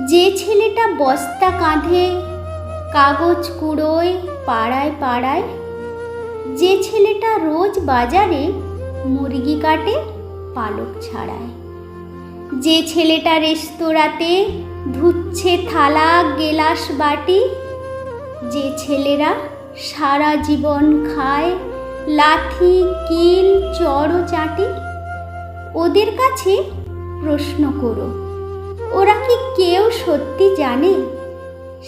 যে ছেলেটা বস্তা কাঁধে কাগজ কুড়োয় পাড়ায় পাড়ায়, যে ছেলেটা রোজ বাজারে মুরগি কাটে পালক ছাড়ায়, যে ছেলেটা রেস্তোরাঁতে ধুচ্ছে থালা গেলাস বাটি, যে ছেলেরা সারা জীবন খায় লাথি কিল চড় চাটি, ওদের কাছে প্রশ্ন করো, ওরা কি কেউ সত্যি জানে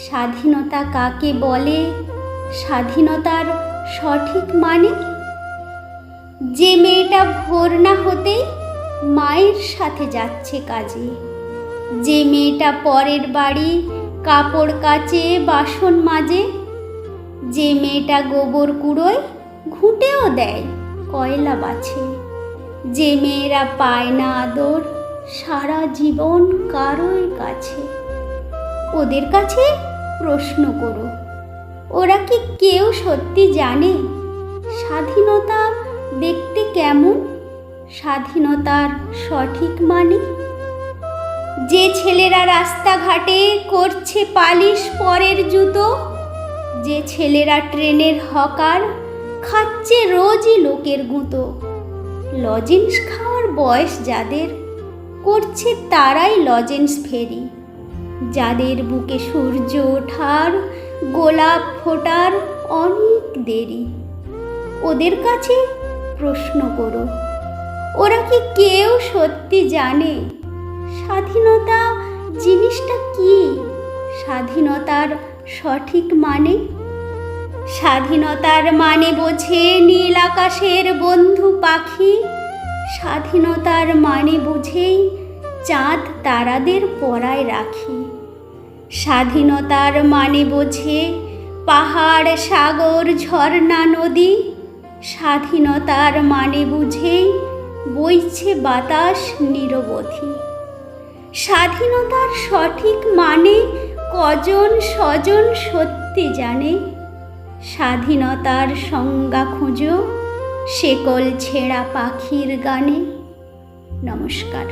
স্বাধীনতা কাকে বলে, স্বাধীনতার সঠিক মানে? যে মেয়েটা ভোর না হতেই মায়ের সাথে যাচ্ছে কাজে, যে মেয়েটা পরের বাড়ি কাপড় কাচে বাসন মাজে, যে মেয়েটা গোবর কুড়োয় ঘুঁটেও দেয় কয়লা বাছে, যে মেয়েরা পায় না আদর সারা জীবন কারোর কাছে, ওদের কাছে প্রশ্ন করো, ওরা কি কেউ সত্যি জানে স্বাধীনতা দেখতে কেমন, স্বাধীনতার সঠিক মানে? যে ছেলেরা রাস্তাঘাটে করছে পালিশ পরের জুতো, যে ছেলেরা ট্রেনের হকার খাচ্ছে রোজই লোকের গুঁতো, লজেন্স খাওয়ার বয়স যাদের করছে তারাই লজেন্স ফেরি, যাদের বুকে সূর্য ওঠার গোলাপ ফোটার অনেক দেরি, ওদের কাছে প্রশ্ন করো, ওরা কি কেউ সত্যি জানে স্বাধীনতা জিনিসটা কি, স্বাধীনতার সঠিক মানে? স্বাধীনতার মানে বোঝে নীল আকাশের বন্ধু পাখি, স্বাধীনতার মানে বুঝেই চাঁদ তারাদের পরায় রাখি, স্বাধীনতার মানে বোঝে পাহাড় সাগর ঝর্ণা নদী, স্বাধীনতার মানে বুঝেই বইছে বাতাস নিরবধি। স্বাধীনতার সঠিক মানে কজন স্বজন সত্যি জানে, স্বাধীনতার সংজ্ঞা খুঁজো শেকল ছেঁড়া পাখির গানে। নমস্কার।